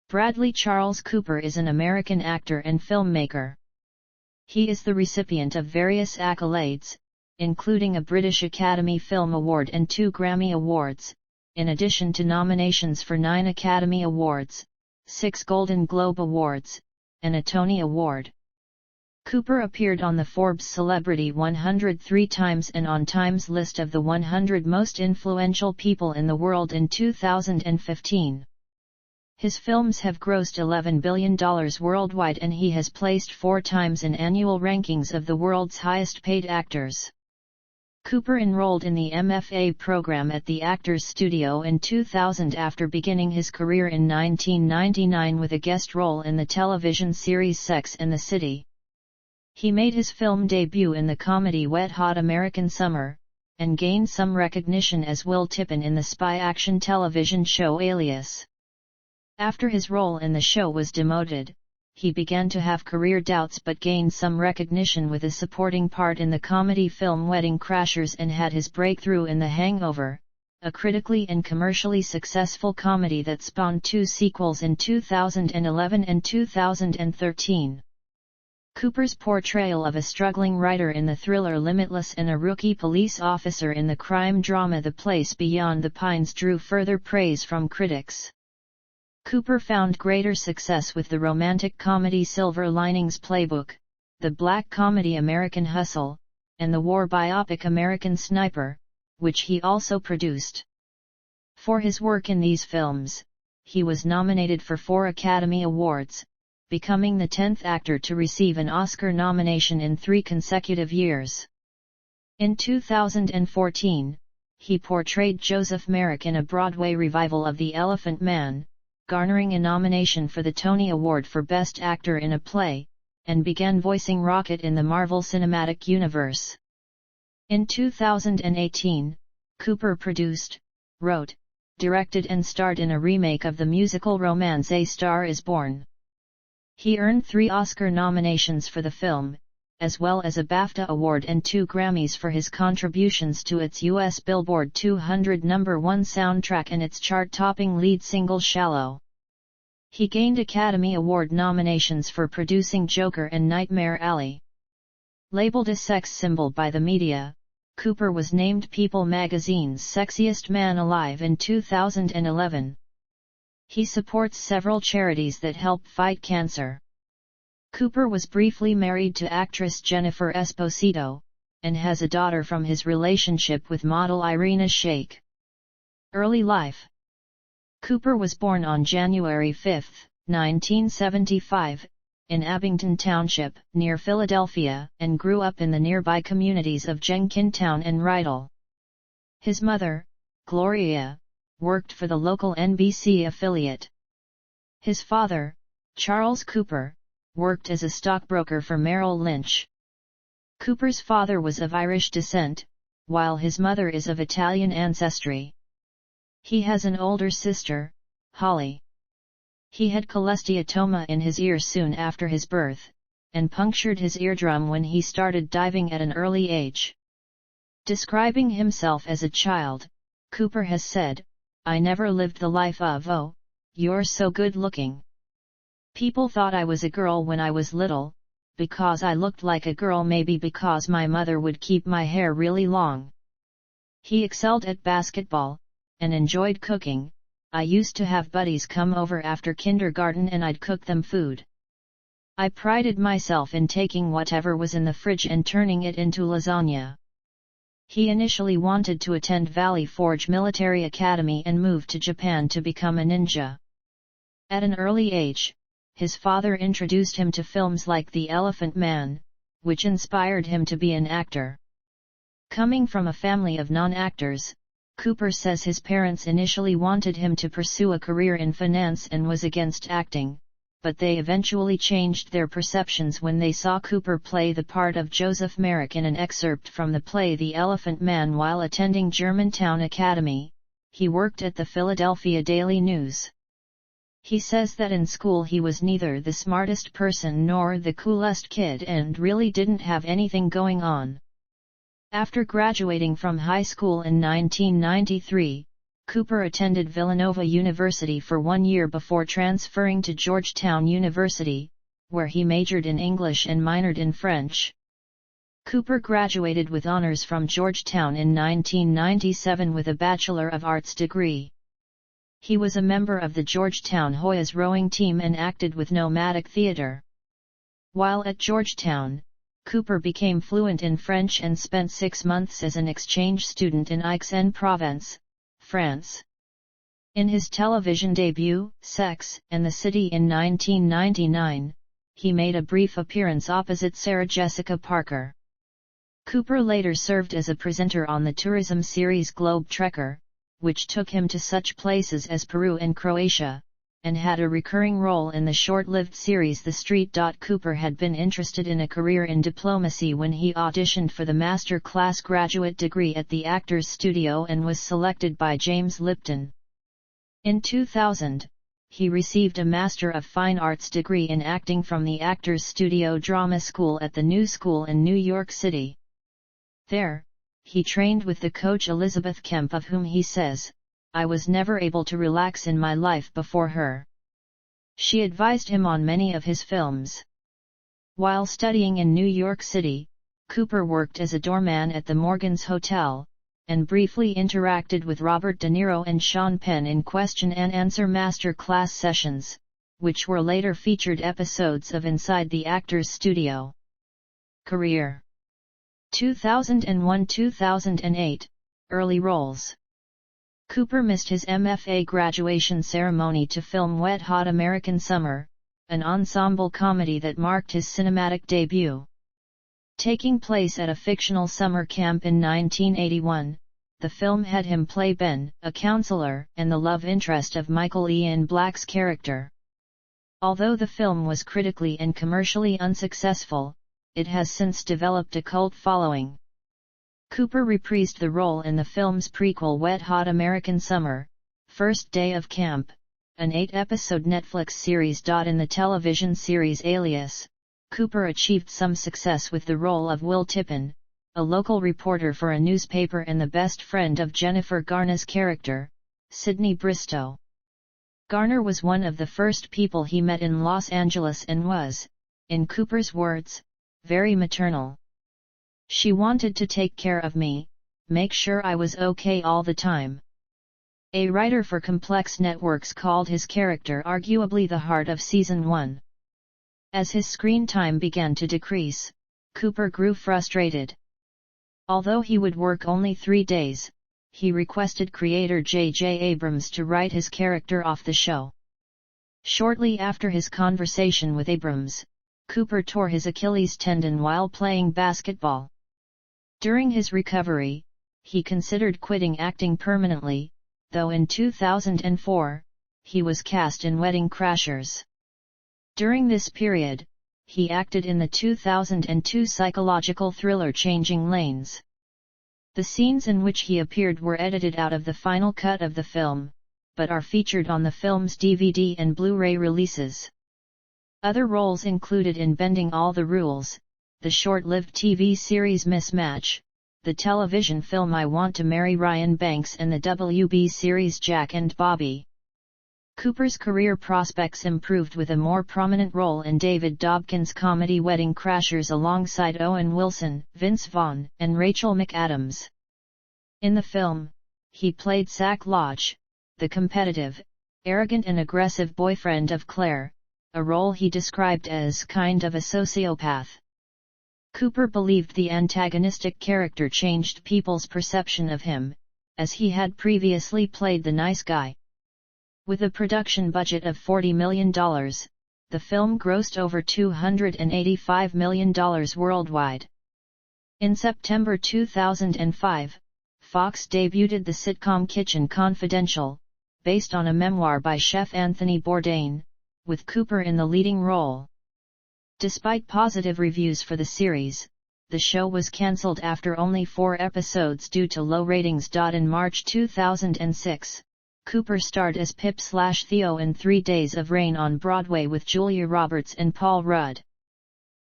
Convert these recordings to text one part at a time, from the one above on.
Bradley Charles Cooper is an American actor and filmmaker. He is the recipient of various accolades, including a British Academy Film Award and 2 Grammy Awards, in addition to nominations for 9 Academy Awards, 6 Golden Globe Awards, and a Tony Award. Cooper appeared on the Forbes Celebrity 100 3 times and on Time's list of the 100 most influential people in the world in 2015. His films have grossed $11 billion worldwide and he has placed 4 times in annual rankings of the world's highest-paid actors. Cooper enrolled in the MFA program at the Actors Studio in 2000 after beginning his career in 1999 with a guest role in the television series Sex and the City. He made his film debut in the comedy Wet Hot American Summer, and gained some recognition as Will Tippin in the spy action television show Alias. After his role in the show was demoted, he began to have career doubts but gained some recognition with a supporting part in the comedy film Wedding Crashers and had his breakthrough in The Hangover, a critically and commercially successful comedy that spawned 2 sequels in 2011 and 2013. Cooper's portrayal of a struggling writer in the thriller Limitless and a rookie police officer in the crime drama The Place Beyond the Pines drew further praise from critics. Cooper found greater success with the romantic comedy Silver Linings Playbook, the black comedy American Hustle, and the war biopic American Sniper, which he also produced. For his work in these films, he was nominated for 4 Academy Awards, becoming the 10th actor to receive an Oscar nomination in 3 consecutive years. In 2014, he portrayed Joseph Merrick in a Broadway revival of The Elephant Man, garnering a nomination for the Tony Award for Best Actor in a Play, and began voicing Rocket in the Marvel Cinematic Universe. In 2018, Cooper produced, wrote, directed and starred in a remake of the musical romance A Star Is Born. He earned 3 Oscar nominations for the film, as well as a BAFTA Award and 2 Grammys for his contributions to its U.S. Billboard 200 #1 soundtrack and its chart-topping lead single Shallow. He gained Academy Award nominations for producing Joker and Nightmare Alley. Labeled a sex symbol by the media, Cooper was named People magazine's Sexiest Man Alive in 2011. He supports several charities that help fight cancer. Cooper was briefly married to actress Jennifer Esposito, and has a daughter from his relationship with model Irina Shayk. Early life. Cooper was born on January 5, 1975, in Abington Township, near Philadelphia, and grew up in the nearby communities of Jenkintown and Rydal. His mother, Gloria, worked for the local NBC affiliate. His father, Charles Cooper, worked as a stockbroker for Merrill Lynch. Cooper's father was of Irish descent, while his mother is of Italian ancestry. He has an older sister, Holly. He had cholesteatoma in his ear soon after his birth, and punctured his eardrum when he started diving at an early age. Describing himself as a child, Cooper has said, "I never lived the life of, oh, you're so good looking. People thought I was a girl when I was little, because I looked like a girl, maybe because my mother would keep my hair really long." He excelled at basketball, and enjoyed cooking. "I used to have buddies come over after kindergarten and I'd cook them food. I prided myself in taking whatever was in the fridge and turning it into lasagna." He initially wanted to attend Valley Forge Military Academy and moved to Japan to become a ninja. At an early age, his father introduced him to films like The Elephant Man, which inspired him to be an actor. Coming from a family of non-actors, Cooper says his parents initially wanted him to pursue a career in finance and was against acting, but they eventually changed their perceptions when they saw Cooper play the part of Joseph Merrick in an excerpt from the play The Elephant Man while attending Germantown Academy. He worked at the Philadelphia Daily News. He says that in school he was neither the smartest person nor the coolest kid and really didn't have anything going on. After graduating from high school in 1993, Cooper attended Villanova University for 1 year before transferring to Georgetown University, where he majored in English and minored in French. Cooper graduated with honors from Georgetown in 1997 with a Bachelor of Arts degree. He was a member of the Georgetown Hoyas rowing team and acted with Nomadic Theatre. While at Georgetown, Cooper became fluent in French and spent 6 months as an exchange student in Aix-en-Provence, France. In his television debut, Sex and the City in 1999, he made a brief appearance opposite Sarah Jessica Parker. Cooper later served as a presenter on the tourism series Globe Trekker, which took him to such places as Peru and Croatia, and had a recurring role in the short-lived series The Street. Cooper had been interested in a career in diplomacy when he auditioned for the master class graduate degree at the Actors Studio and was selected by James Lipton. In 2000, he received a Master of Fine Arts degree in acting from the Actors Studio Drama School at the New School in New York City. There, he trained with the coach Elizabeth Kemp, of whom he says, "I was never able to relax in my life before her." She advised him on many of his films. While studying in New York City, Cooper worked as a doorman at the Morgans Hotel, and briefly interacted with Robert De Niro and Sean Penn in question and answer master class sessions, which were later featured episodes of Inside the Actors Studio. Career 2001–2008, early roles. Cooper missed his MFA graduation ceremony to film Wet Hot American Summer, an ensemble comedy that marked his cinematic debut. Taking place at a fictional summer camp in 1981, the film had him play Ben, a counselor, and the love interest of Michael Ian Black's character. Although the film was critically and commercially unsuccessful, it has since developed a cult following. Cooper reprised the role in the film's prequel Wet Hot American Summer, First Day of Camp, an 8-episode Netflix series. In the television series Alias, Cooper achieved some success with the role of Will Tippin, a local reporter for a newspaper and the best friend of Jennifer Garner's character, Sydney Bristow. Garner was one of the first people he met in Los Angeles and was, in Cooper's words, very maternal. "She wanted to take care of me, make sure I was okay all the time." A writer for Complex Networks called his character arguably the heart of Season 1. As his screen time began to decrease, Cooper grew frustrated. Although he would work only 3 days, he requested creator J.J. Abrams to write his character off the show. Shortly after his conversation with Abrams, Cooper tore his Achilles tendon while playing basketball. During his recovery, he considered quitting acting permanently, though in 2004, he was cast in Wedding Crashers. During this period, he acted in the 2002 psychological thriller Changing Lanes. The scenes in which he appeared were edited out of the final cut of the film, but are featured on the film's DVD and Blu-ray releases. Other roles included in Bending All the Rules, the short-lived TV series Mismatch, the television film I Want to Marry Ryan Banks, and the WB series Jack and Bobby. Cooper's career prospects improved with a more prominent role in David Dobkin's comedy Wedding Crashers alongside Owen Wilson, Vince Vaughn, and Rachel McAdams. In the film, he played Zach Lodge, the competitive, arrogant and aggressive boyfriend of Claire, a role he described as kind of a sociopath. Cooper believed the antagonistic character changed people's perception of him, as he had previously played the nice guy. With a production budget of $40 million, the film grossed over $285 million worldwide. In September 2005, Fox debuted the sitcom Kitchen Confidential, based on a memoir by chef Anthony Bourdain, with Cooper in the leading role. Despite positive reviews for the series, the show was cancelled after only 4 episodes due to low ratings. In March 2006, Cooper starred as Pip/Theo in 3 Days of Rain on Broadway with Julia Roberts and Paul Rudd.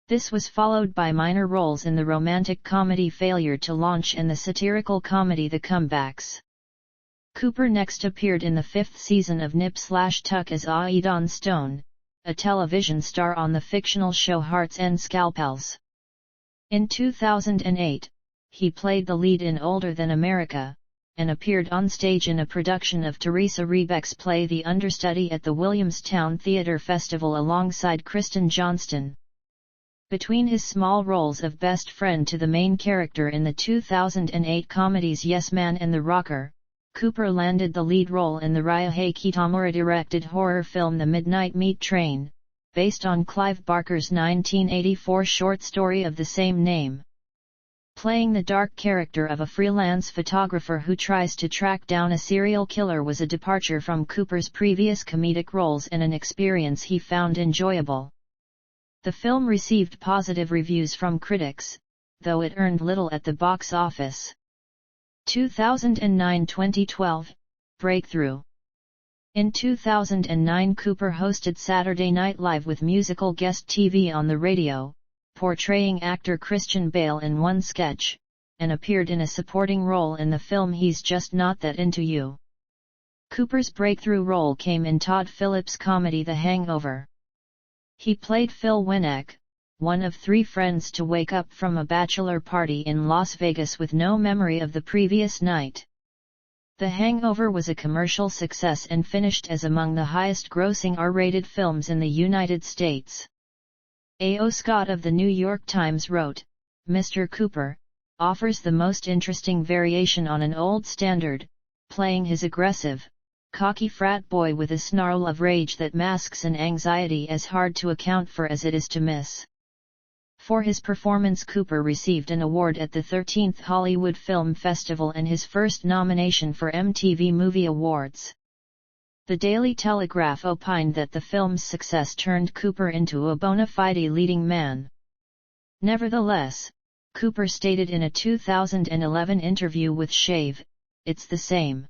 This was followed by minor roles in the romantic comedy Failure to Launch and the satirical comedy The Comebacks. Cooper next appeared in the 5th season of Nip/Tuck as Aidon Stone, a television star on the fictional show Hearts and Scalpels. In 2008, he played the lead in Older Than America, and appeared on stage in a production of Teresa Rebeck's play The Understudy at the Williamstown Theatre Festival alongside Kristen Johnston. Between his small roles of best friend to the main character in the 2008 comedies Yes Man and The Rocker, Cooper landed the lead role in the Ryuhei Kitamura-directed horror film The Midnight Meat Train, based on Clive Barker's 1984 short story of the same name. Playing the dark character of a freelance photographer who tries to track down a serial killer was a departure from Cooper's previous comedic roles and an experience he found enjoyable. The film received positive reviews from critics, though it earned little at the box office. 2009-2012, Breakthrough. In 2009 Cooper hosted Saturday Night Live with musical guest TV on the radio, portraying actor Christian Bale in one sketch, and appeared in a supporting role in the film He's Just Not That Into You. Cooper's breakthrough role came in Todd Phillips' comedy The Hangover. He played Phil Winnick, one of 3 friends to wake up from a bachelor party in Las Vegas with no memory of the previous night. The Hangover was a commercial success and finished as among the highest-grossing R-rated films in the United States. A.O. Scott of the New York Times wrote, "Mr. Cooper offers the most interesting variation on an old standard, playing his aggressive, cocky frat boy with a snarl of rage that masks an anxiety as hard to account for as it is to miss." For his performance, Cooper received an award at the 13th Hollywood Film Festival and his first nomination for MTV Movie Awards. The Daily Telegraph opined that the film's success turned Cooper into a bona fide leading man. Nevertheless, Cooper stated in a 2011 interview with Shave, "It's the same.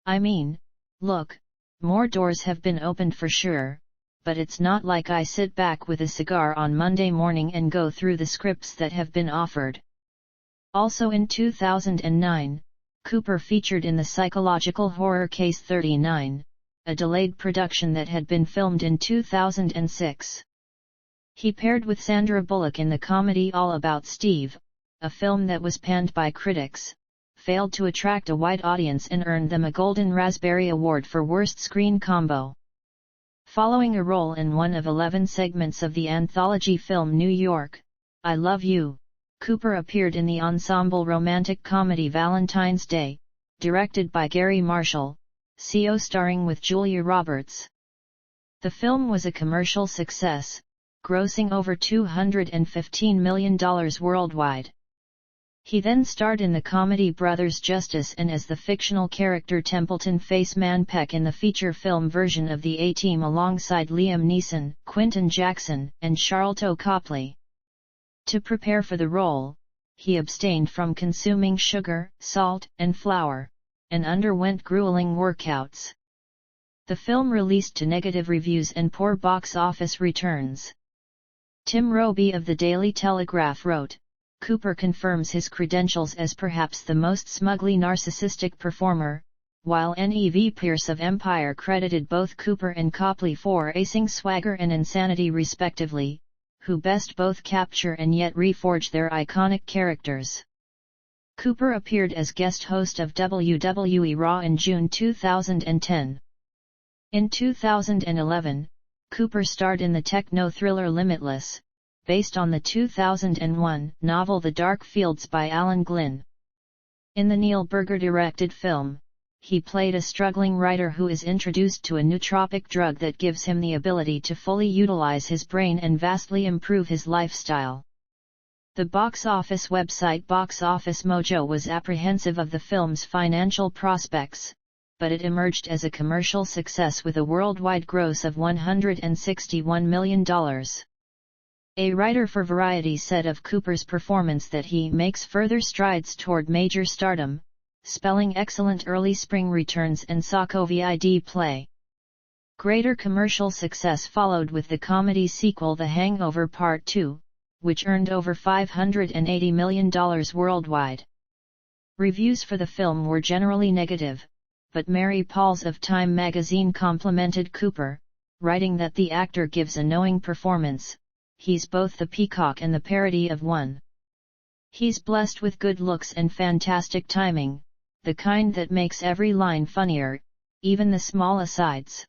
I mean, look, more doors have been opened for sure, but it's not like I sit back with a cigar on Monday morning and go through the scripts that have been offered." Also in 2009, Cooper featured in the psychological horror Case 39, a delayed production that had been filmed in 2006. He paired with Sandra Bullock in the comedy All About Steve, a film that was panned by critics, failed to attract a wide audience and earned them a Golden Raspberry Award for Worst Screen Combo. Following a role in one of 11 segments of the anthology film New York, I Love You, Cooper appeared in the ensemble romantic comedy Valentine's Day, directed by Gary Marshall, co-starring with Julia Roberts. The film was a commercial success, grossing over $215 million worldwide. He then starred in the comedy Brothers Justice and as the fictional character Templeton Faceman Peck in the feature film version of The A-Team alongside Liam Neeson, Quentin Jackson, and Charlton Copley. To prepare for the role, he abstained from consuming sugar, salt, and flour, and underwent grueling workouts. The film released to negative reviews and poor box office returns. Tim Roby of the Daily Telegraph wrote, "Cooper confirms his credentials as perhaps the most smugly narcissistic performer," while Nev Pierce of Empire credited both Cooper and Copley for acing swagger and insanity respectively, who best both capture and yet reforge their iconic characters. Cooper appeared as guest host of WWE Raw in June 2010. In 2011, Cooper starred in the techno-thriller Limitless, based on the 2001 novel The Dark Fields by Alan Glynn. In the Neil Burger-directed film, he played a struggling writer who is introduced to a nootropic drug that gives him the ability to fully utilize his brain and vastly improve his lifestyle. The box office website Box Office Mojo was apprehensive of the film's financial prospects, but it emerged as a commercial success with a worldwide gross of $161 million. A writer for Variety said of Cooper's performance that he makes further strides toward major stardom, spelling excellent early spring returns and Sokovia play. Greater commercial success followed with the comedy sequel The Hangover Part 2, which earned over $580 million worldwide. Reviews for the film were generally negative, but Mary Pauls of Time magazine complimented Cooper, writing that the actor gives a knowing performance, he's both the peacock and the parody of one. He's blessed with good looks and fantastic timing, the kind that makes every line funnier, even the small asides.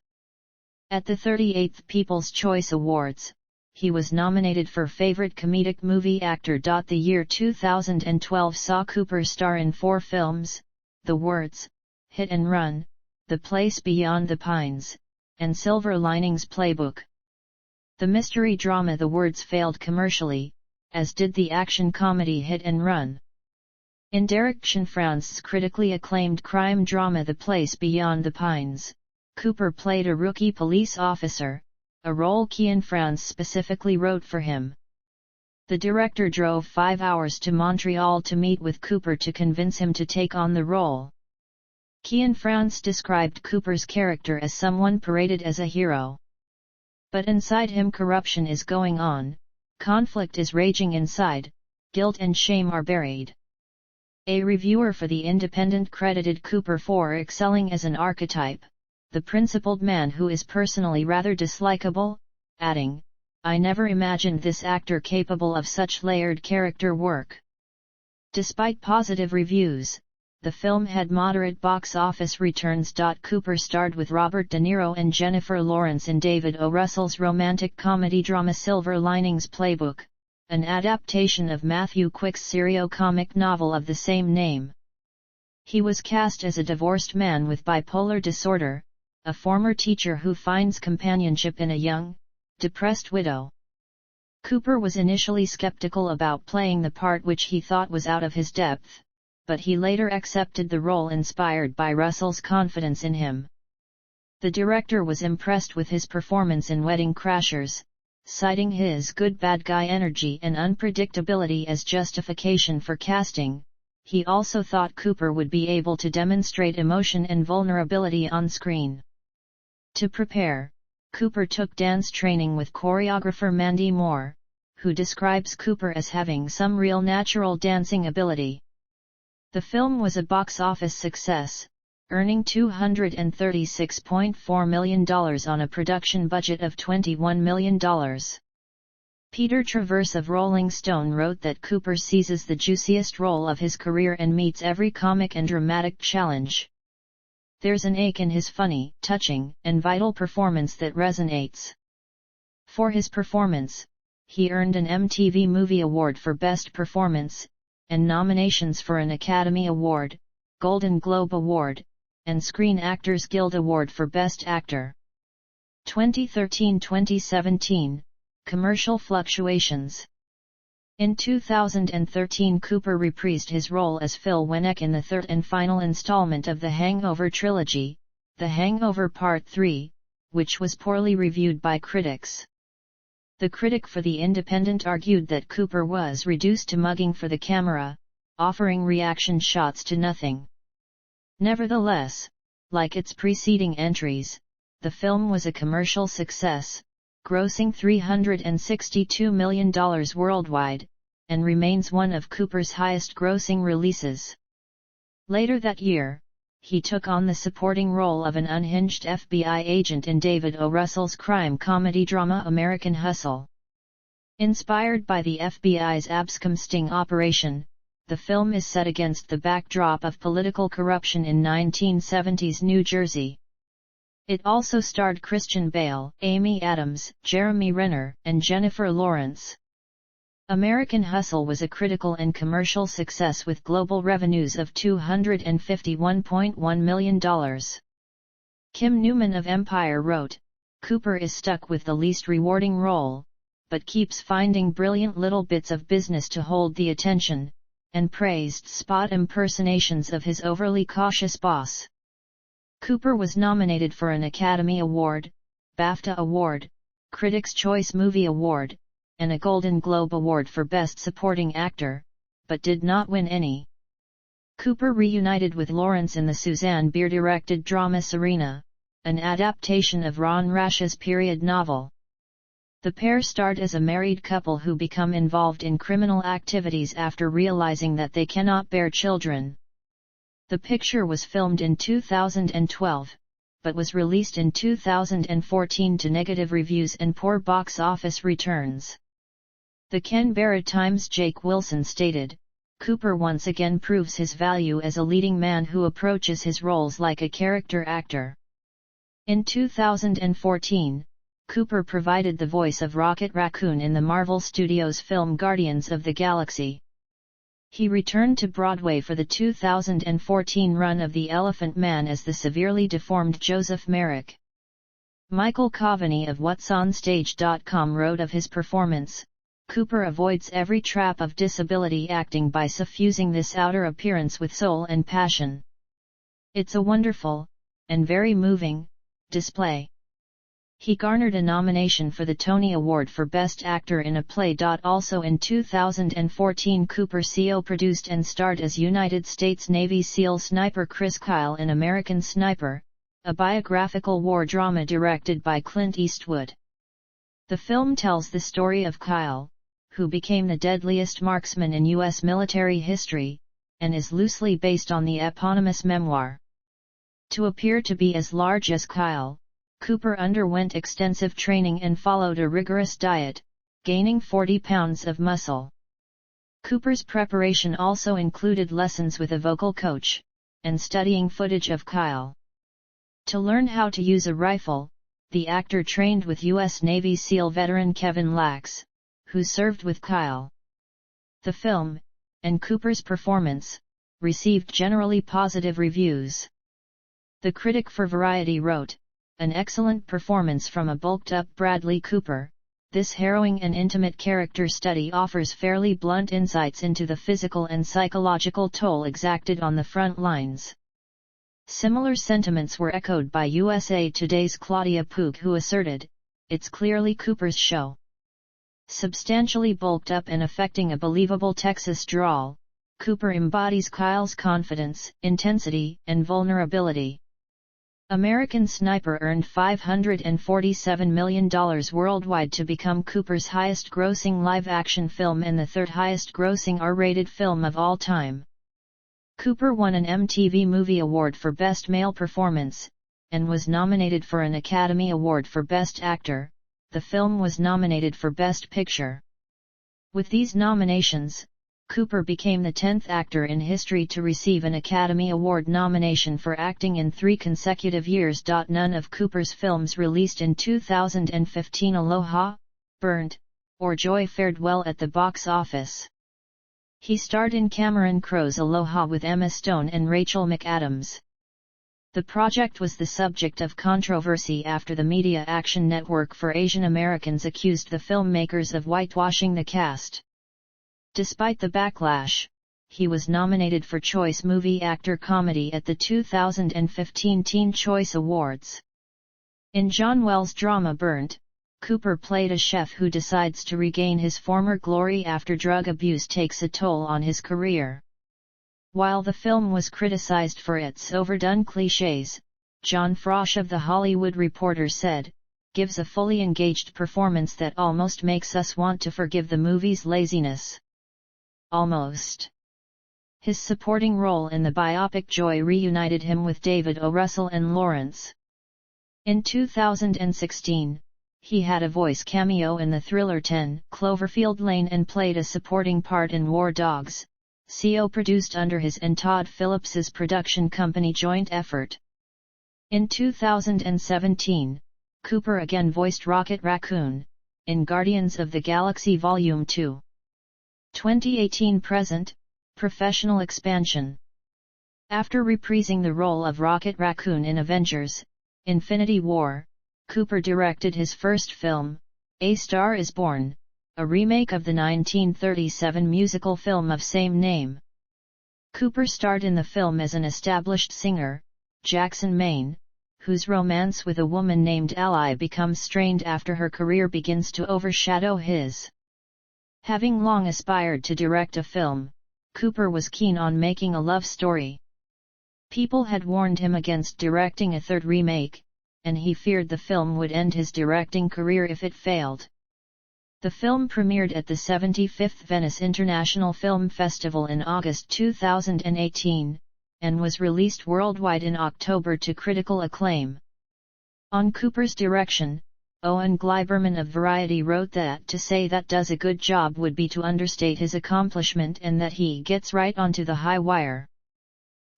At the 38th People's Choice Awards, he was nominated for Favorite Comedic Movie Actor. The year 2012 saw Cooper star in 4 films: The Words, Hit and Run, The Place Beyond the Pines, and Silver Linings Playbook. The mystery drama The Words failed commercially, as did the action comedy Hit and Run. In Derek Cianfrance's critically acclaimed crime drama The Place Beyond the Pines, Cooper played a rookie police officer, a role Cianfrance specifically wrote for him. The director drove 5 hours to Montreal to meet with Cooper to convince him to take on the role. Cianfrance described Cooper's character as someone paraded as a hero. But inside him corruption is going on, conflict is raging inside, guilt and shame are buried. A reviewer for The Independent credited Cooper for excelling as an archetype, the principled man who is personally rather dislikable, adding, "I never imagined this actor capable of such layered character work." Despite positive reviews, the film had moderate box office returns. Cooper starred with Robert De Niro and Jennifer Lawrence in David O. Russell's romantic comedy drama Silver Linings Playbook, an adaptation of Matthew Quick's serio-comic novel of the same name. He was cast as a divorced man with bipolar disorder, a former teacher who finds companionship in a young, depressed widow. Cooper was initially skeptical about playing the part, which he thought was out of his depth, but he later accepted the role inspired by Russell's confidence in him. The director was impressed with his performance in Wedding Crashers, citing his good bad guy energy and unpredictability as justification for casting. He also thought Cooper would be able to demonstrate emotion and vulnerability on screen. To prepare, Cooper took dance training with choreographer Mandy Moore, who describes Cooper as having some real natural dancing ability. The film was a box office success, earning $236.4 million on a production budget of $21 million. Peter Travers of Rolling Stone wrote that Cooper seizes the juiciest role of his career and meets every comic and dramatic challenge. There's an ache in his funny, touching, and vital performance that resonates. For his performance, he earned an MTV Movie Award for Best Performance, and nominations for an Academy Award, Golden Globe Award, and Screen Actors Guild Award for Best Actor. 2013-2017, Commercial Fluctuations. In 2013, Cooper reprised his role as Phil Wenick in the third and final installment of the Hangover trilogy, The Hangover Part 3, which was poorly reviewed by critics. The critic for The Independent argued that Cooper was reduced to mugging for the camera, offering reaction shots to nothing. Nevertheless, like its preceding entries, the film was a commercial success, grossing $362 million worldwide, and remains one of Cooper's highest-grossing releases. Later that year, he took on the supporting role of an unhinged FBI agent in David O. Russell's crime comedy drama American Hustle. Inspired by the FBI's abscom sting operation, the film is set against the backdrop of political corruption in 1970s New Jersey. It also starred Christian Bale, Amy Adams, Jeremy Renner, and Jennifer Lawrence. American Hustle was a critical and commercial success with global revenues of $251.1 million. Kim Newman of Empire wrote, "Cooper is stuck with the least rewarding role, but keeps finding brilliant little bits of business to hold the attention," and praised spot impersonations of his overly cautious boss. Cooper was nominated for an Academy Award, BAFTA Award, Critics' Choice Movie Award, and a Golden Globe Award for Best Supporting Actor, but did not win any. Cooper reunited with Lawrence in the Suzanne Bier-directed drama Serena, an adaptation of Ron Rasch's period novel. The pair starred as a married couple who become involved in criminal activities after realizing that they cannot bear children. The picture was filmed in 2012, but was released in 2014 to negative reviews and poor box office returns. The Canberra Times' Jake Wilson stated, "Cooper once again proves his value as a leading man who approaches his roles like a character actor." In 2014, Cooper provided the voice of Rocket Raccoon in the Marvel Studios film Guardians of the Galaxy. He returned to Broadway for the 2014 run of The Elephant Man as the severely deformed Joseph Merrick. Michael Coveney of whatsonstage.com wrote of his performance, "Cooper avoids every trap of disability acting by suffusing this outer appearance with soul and passion. It's a wonderful, and very moving, display." He garnered a nomination for the Tony Award for Best Actor in a Play. Also in 2014, Cooper co-produced and starred as United States Navy SEAL sniper Chris Kyle in American Sniper, a biographical war drama directed by Clint Eastwood. The film tells the story of Kyle, who became the deadliest marksman in U.S. military history, and is loosely based on the eponymous memoir. To appear to be as large as Kyle, Cooper underwent extensive training and followed a rigorous diet, gaining 40 pounds of muscle. Cooper's preparation also included lessons with a vocal coach, and studying footage of Kyle. To learn how to use a rifle, the actor trained with U.S. Navy SEAL veteran Kevin Lax, who served with Kyle. The film, and Cooper's performance, received generally positive reviews. The critic for Variety wrote, "An excellent performance from a bulked-up Bradley Cooper. This harrowing and intimate character study offers fairly blunt insights into the physical and psychological toll exacted on the front lines." Similar sentiments were echoed by USA Today's Claudia Poog, who asserted, "It's clearly Cooper's show. Substantially bulked up and affecting a believable Texas drawl, Cooper embodies Kyle's confidence, intensity, and vulnerability." American Sniper earned $547 million worldwide to become Cooper's highest-grossing live-action film and the third highest-grossing R-rated film of all time. Cooper won an MTV Movie Award for Best Male Performance, and was nominated for an Academy Award for Best Actor. The film was nominated for Best Picture. With these nominations, Cooper became the 10th actor in history to receive an Academy Award nomination for acting in 3 consecutive years. None of Cooper's films released in 2015, Aloha, Burnt, or Joy, fared well at the box office. He starred in Cameron Crowe's Aloha with Emma Stone and Rachel McAdams. The project was the subject of controversy after the Media Action Network for Asian Americans accused the filmmakers of whitewashing the cast. Despite the backlash, he was nominated for Choice Movie Actor Comedy at the 2015 Teen Choice Awards. In John Wells' drama Burnt, Cooper played a chef who decides to regain his former glory after drug abuse takes a toll on his career. While the film was criticized for its overdone cliches, John Frosch of The Hollywood Reporter said, "Gives a fully engaged performance that almost makes us want to forgive the movie's laziness." Almost. His supporting role in the biopic Joy reunited him with David O. Russell and Lawrence. In 2016, he had a voice cameo in the thriller 10 Cloverfield Lane and played a supporting part in War Dogs, co-produced under his and Todd Phillips's production company joint effort. In 2017, Cooper again voiced Rocket Raccoon, in Guardians of the Galaxy Volume 2. 2018-present, professional expansion. After reprising the role of Rocket Raccoon in Avengers: Infinity War, Cooper directed his first film, A Star is Born, a remake of the 1937 musical film of same name. Cooper starred in the film as an established singer, Jackson Maine, whose romance with a woman named Ally becomes strained after her career begins to overshadow his. Having long aspired to direct a film, Cooper was keen on making a love story. People had warned him against directing a third remake, and he feared the film would end his directing career if it failed. The film premiered at the 75th Venice International Film Festival in August 2018, and was released worldwide in October to critical acclaim. On Cooper's direction, Owen Gleiberman of Variety wrote that to say that does a good job would be to understate his accomplishment and that he gets right onto the high wire.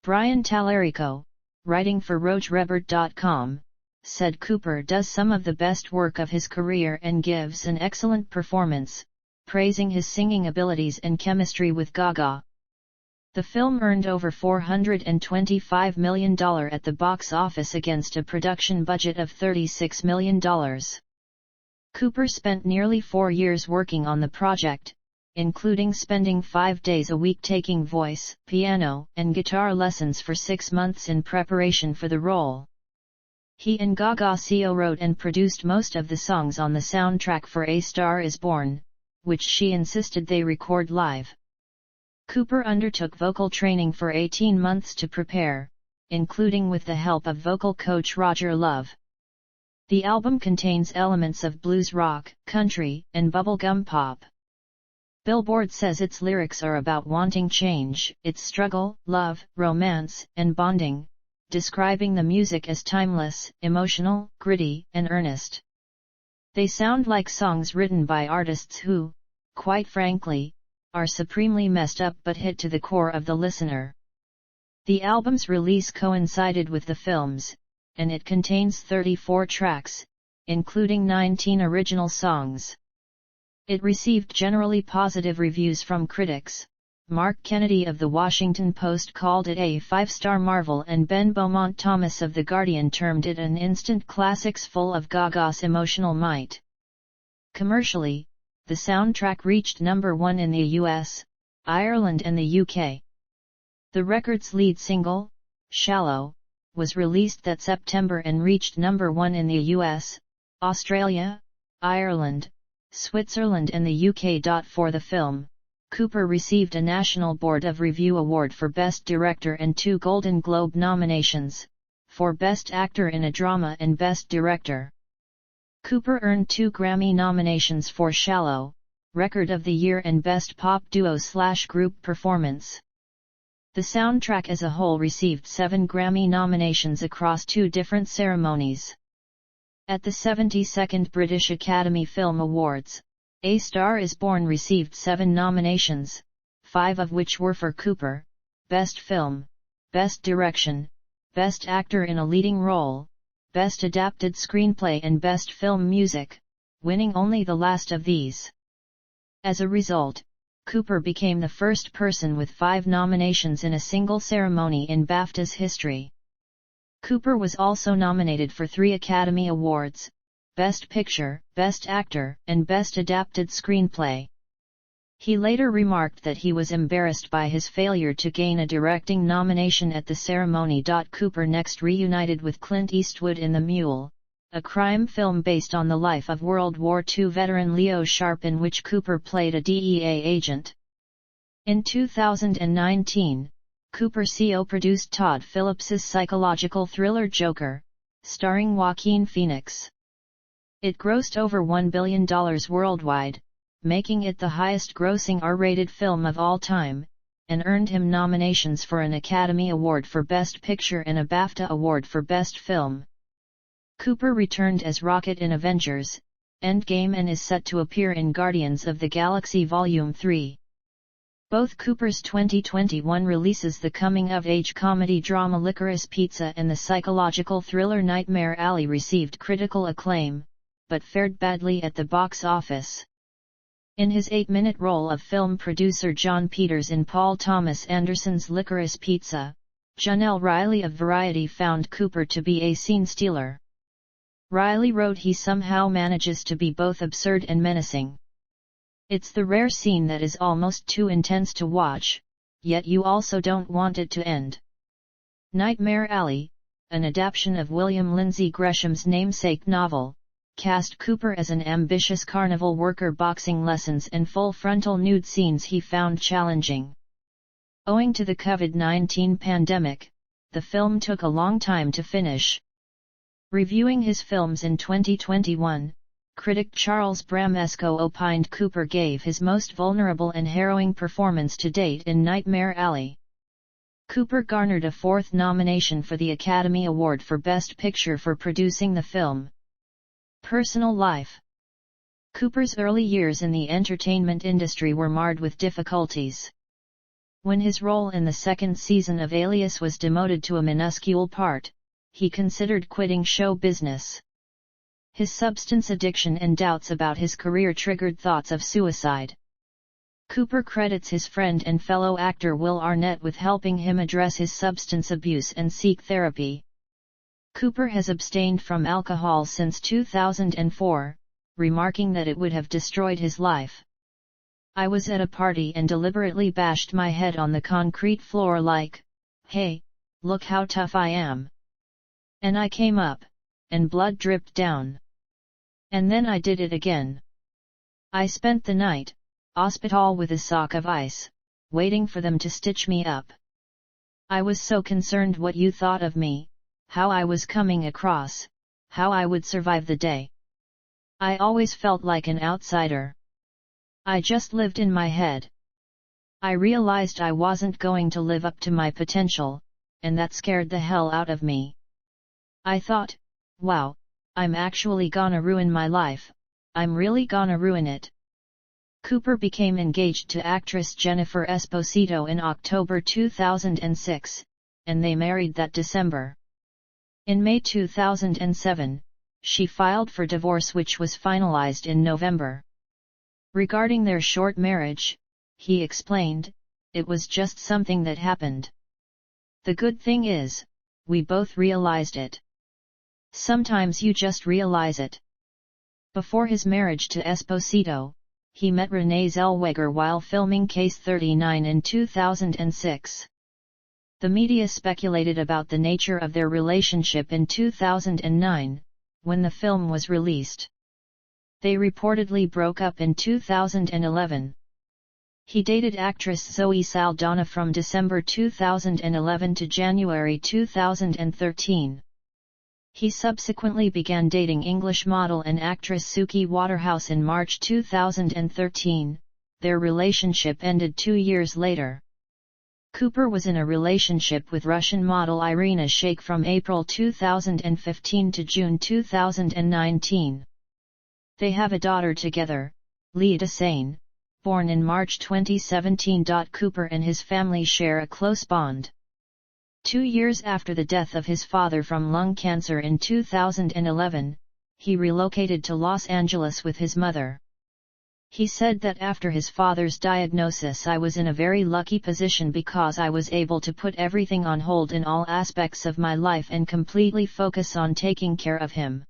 Brian Tallarico, writing for RogerEbert.com, said Cooper does some of the best work of his career and gives an excellent performance, praising his singing abilities and chemistry with Gaga. The film earned over $425 million at the box office against a production budget of $36 million. Cooper spent nearly 4 years working on the project, including spending 5 days a week taking voice, piano, and guitar lessons for 6 months in preparation for the role. He and Gaga co-wrote and produced most of the songs on the soundtrack for A Star Is Born, which she insisted they record live. Cooper undertook vocal training for 18 months to prepare, including with the help of vocal coach Roger Love. The album contains elements of blues rock, country, and bubblegum pop. Billboard says its lyrics are about wanting change, its struggle, love, romance, and bonding, describing the music as timeless, emotional, gritty, and earnest. They sound like songs written by artists who, quite frankly, are supremely messed up but hit to the core of the listener. The album's release coincided with the film's, and it contains 34 tracks, including 19 original songs. It received generally positive reviews from critics. Mark Kennedy of The Washington Post called it a 5-star marvel and Ben Beaumont Thomas of The Guardian termed it an instant classics full of Gaga's emotional might. Commercially, the soundtrack reached number 1 in the US, Ireland and the UK. The record's lead single, Shallow, was released that September and reached number 1 in the US, Australia, Ireland, Switzerland and the UK. For the film, Cooper received a National Board of Review Award for Best Director and 2 Golden Globe nominations, for Best Actor in a Drama and Best Director. Cooper earned 2 Grammy nominations for Shallow, Record of the Year and Best Pop Duo/Group Performance. The soundtrack as a whole received 7 Grammy nominations across 2 different ceremonies. At the 72nd British Academy Film Awards, A Star Is Born received 7 nominations, 5 of which were for Cooper: Best Film, Best Direction, Best Actor in a Leading Role, Best Adapted Screenplay and Best Film Music, winning only the last of these. As a result, Cooper became the first person with 5 nominations in a single ceremony in BAFTA's history. Cooper was also nominated for 3 Academy Awards: Best Picture, Best Actor, and Best Adapted Screenplay. He later remarked that he was embarrassed by his failure to gain a directing nomination at the ceremony. Cooper next reunited with Clint Eastwood in The Mule, a crime film based on the life of World War II veteran Leo Sharp in which Cooper played a DEA agent. In 2019, Cooper co-produced Todd Phillips's psychological thriller Joker, starring Joaquin Phoenix. It grossed over $1 billion worldwide, making it the highest-grossing R-rated film of all time, and earned him nominations for an Academy Award for Best Picture and a BAFTA Award for Best Film. Cooper returned as Rocket in Avengers: Endgame and is set to appear in Guardians of the Galaxy Volume 3. Both Cooper's 2021 releases, the coming-of-age comedy-drama Licorice Pizza and the psychological thriller Nightmare Alley, received critical acclaim, but fared badly at the box office. In his 8-minute role of film producer John Peters in Paul Thomas Anderson's Licorice Pizza, Janelle Riley of Variety found Cooper to be a scene stealer. Riley wrote he somehow manages to be both absurd and menacing. It's the rare scene that is almost too intense to watch, yet you also don't want it to end. Nightmare Alley, an adaptation of William Lindsay Gresham's namesake novel, cast Cooper as an ambitious carnival worker. Boxing lessons and full frontal nude scenes he found challenging. Owing to the COVID-19 pandemic, the film took a long time to finish. Reviewing his films in 2021, critic Charles Bramesco opined Cooper gave his most vulnerable and harrowing performance to date in Nightmare Alley. Cooper garnered a fourth nomination for the Academy Award for Best Picture for producing the film. Personal life. Cooper's early years in the entertainment industry were marred with difficulties. When his role in the second season of Alias was demoted to a minuscule part, he considered quitting show business. His substance addiction and doubts about his career triggered thoughts of suicide. Cooper credits his friend and fellow actor Will Arnett with helping him address his substance abuse and seek therapy. Cooper has abstained from alcohol since 2004, remarking that it would have destroyed his life. "I was at a party and deliberately bashed my head on the concrete floor like, 'Hey, look how tough I am.' And I came up, and blood dripped down. And then I did it again. I spent the night, hospital with a sock of ice, waiting for them to stitch me up. I was so concerned what you thought of me, how I was coming across, how I would survive the day. I always felt like an outsider. I just lived in my head. I realized I wasn't going to live up to my potential, and that scared the hell out of me. I thought, wow, I'm actually gonna ruin my life, I'm really gonna ruin it." Cooper became engaged to actress Jennifer Esposito in October 2006, and they married that December. In May 2007, she filed for divorce, which was finalized in November. Regarding their short marriage, he explained, "It was just something that happened. The good thing is, we both realized it. Sometimes you just realize it." Before his marriage to Esposito, he met Renee Zellweger while filming Case 39 in 2006. The media speculated about the nature of their relationship in 2009, when the film was released. They reportedly broke up in 2011. He dated actress Zoe Saldana from December 2011 to January 2013. He subsequently began dating English model and actress Suki Waterhouse in March 2013. Their relationship ended 2 years later. Cooper was in a relationship with Russian model Irina Shayk from April 2015 to June 2019. They have a daughter together, Leah Desane, born in March 2017. Cooper and his family share a close bond. 2 years after the death of his father from lung cancer in 2011, he relocated to Los Angeles with his mother. He said that after his father's diagnosis, "I was in a very lucky position because I was able to put everything on hold in all aspects of my life and completely focus on taking care of him."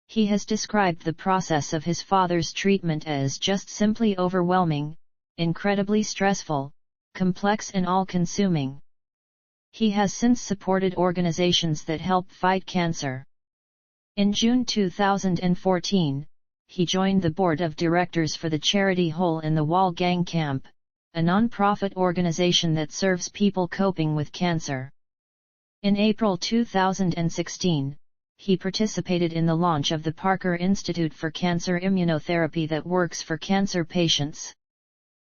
He has described the process of his father's treatment as just simply overwhelming, incredibly stressful, complex and all-consuming. He has since supported organizations that help fight cancer. In June 2014, he joined the board of directors for the charity Hole in the Wall Gang Camp, a non-profit organization that serves people coping with cancer. In April 2016, he participated in the launch of the Parker Institute for Cancer Immunotherapy that works for cancer patients.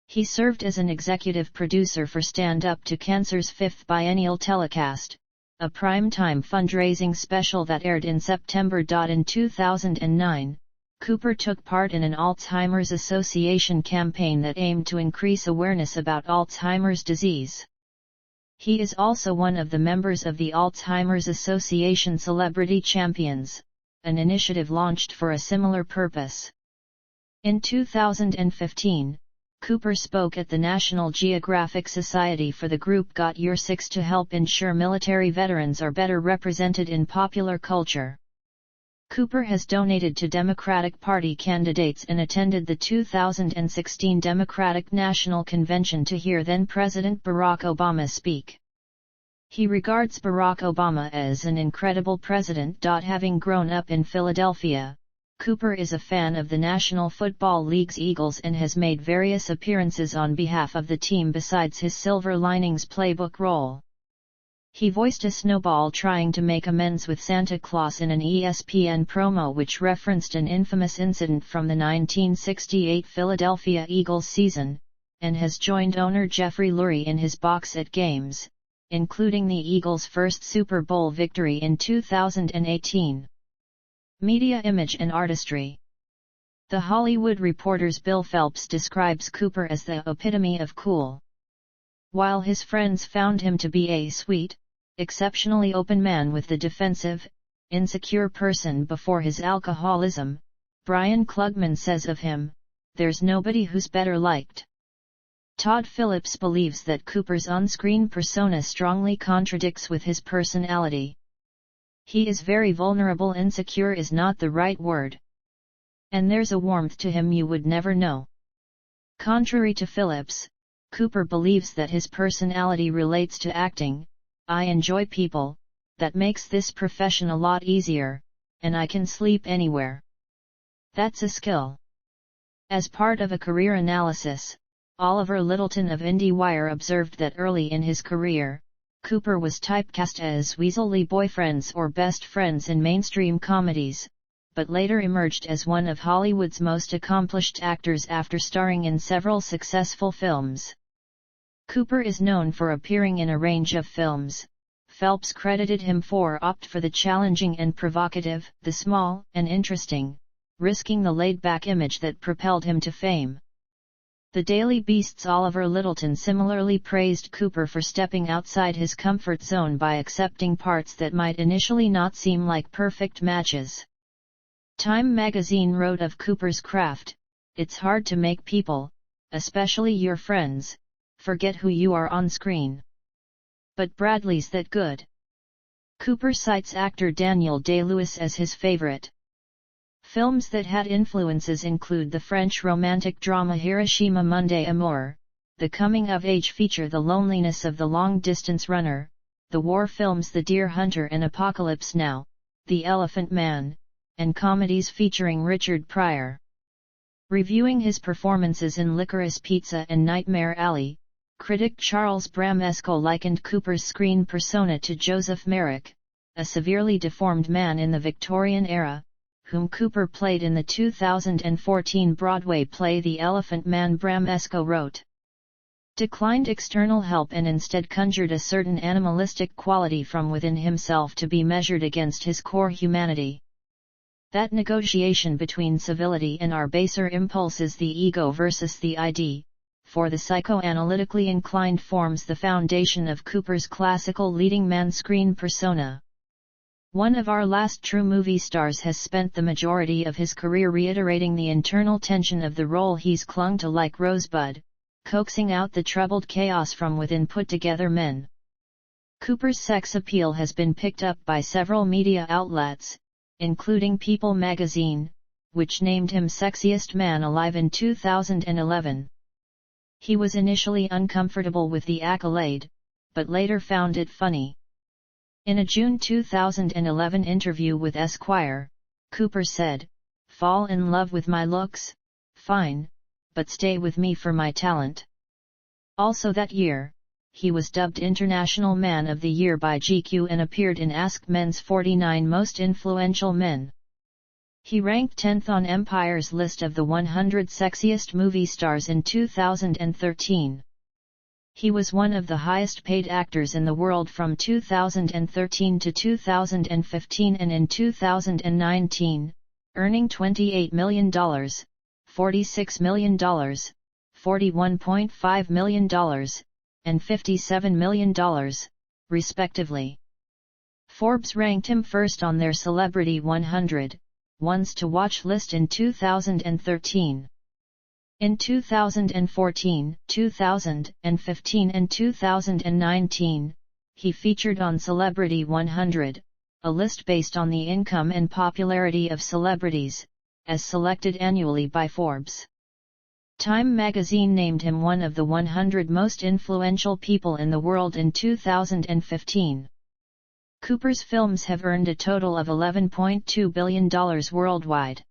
He served as an executive producer for Stand Up to Cancer's 5th biennial telecast, a prime-time fundraising special that aired in September. In 2009, Cooper took part in an Alzheimer's Association campaign that aimed to increase awareness about Alzheimer's disease. He is also one of the members of the Alzheimer's Association Celebrity Champions, an initiative launched for a similar purpose. In 2015, Cooper spoke at the National Geographic Society for the group Got Your Six to help ensure military veterans are better represented in popular culture. Cooper has donated to Democratic Party candidates and attended the 2016 Democratic National Convention to hear then-President Barack Obama speak. He regards Barack Obama as an incredible president. Having grown up in Philadelphia, Cooper is a fan of the National Football League's Eagles and has made various appearances on behalf of the team besides his Silver Linings Playbook role. He voiced a snowball trying to make amends with Santa Claus in an ESPN promo which referenced an infamous incident from the 1968 Philadelphia Eagles season, and has joined owner Jeffrey Lurie in his box at games, including the Eagles' first Super Bowl victory in 2018. Media image and artistry. The Hollywood Reporter's Bill Phelps describes Cooper as the epitome of cool. While his friends found him to be a sweet, exceptionally open man with the defensive, insecure person before his alcoholism, Brian Klugman says of him, "There's nobody who's better liked." Todd Phillips believes that Cooper's on-screen persona strongly contradicts with his personality. He is very vulnerable. Insecure is not the right word. And there's a warmth to him you would never know. Contrary to Phillips, Cooper believes that his personality relates to acting. "I enjoy people, that makes this profession a lot easier, and I can sleep anywhere. That's a skill." As part of a career analysis, Oliver Littleton of IndieWire observed that early in his career, Cooper was typecast as weaselly boyfriends or best friends in mainstream comedies, but later emerged as one of Hollywood's most accomplished actors after starring in several successful films. Cooper is known for appearing in a range of films. Phelps credited him for "opt for the challenging and provocative, the small and interesting, risking the laid-back image that propelled him to fame." The Daily Beast's Oliver Littleton similarly praised Cooper for stepping outside his comfort zone by accepting parts that might initially not seem like perfect matches. Time magazine wrote of Cooper's craft, "It's hard to make people, especially your friends, forget who you are on screen. But Bradley's that good." Cooper cites actor Daniel Day-Lewis as his favorite. Films that had influences include the French romantic drama Hiroshima Mon d'Amour, the coming-of-age feature The Loneliness of the Long-Distance Runner, the war films The Deer Hunter and Apocalypse Now, The Elephant Man, and comedies featuring Richard Pryor. Reviewing his performances in Licorice Pizza and Nightmare Alley, critic Charles Bramesco likened Cooper's screen persona to Joseph Merrick, a severely deformed man in the Victorian era, whom Cooper played in the 2014 Broadway play The Elephant Man. Bramesco wrote, "Declined external help and instead conjured a certain animalistic quality from within himself to be measured against his core humanity. That negotiation between civility and our baser impulses, the ego versus the id, for the psychoanalytically inclined, forms the foundation of Cooper's classical leading man screen persona. One of our last true movie stars has spent the majority of his career reiterating the internal tension of the role he's clung to like Rosebud, coaxing out the troubled chaos from within put-together men." Cooper's sex appeal has been picked up by several media outlets, including People magazine, which named him Sexiest Man Alive in 2011. He was initially uncomfortable with the accolade, but later found it funny. In a June 2011 interview with Esquire, Cooper said, "Fall in love with my looks? Fine, but stay with me for my talent." Also that year, he was dubbed International Man of the Year by GQ and appeared in Ask Men's 49 Most Influential Men. He ranked 10th on Empire's list of the 100 sexiest movie stars in 2013. He was one of the highest-paid actors in the world from 2013 to 2015 and in 2019, earning $28 million, $46 million, $41.5 million, and $57 million, respectively. Forbes ranked him first on their Celebrity 100, Ones to Watch list in 2013. In 2014, 2015 and 2019, he featured on Celebrity 100, a list based on the income and popularity of celebrities, as selected annually by Forbes. Time magazine named him one of the 100 most influential people in the world in 2015. Cooper's films have earned a total of $11.2 billion worldwide.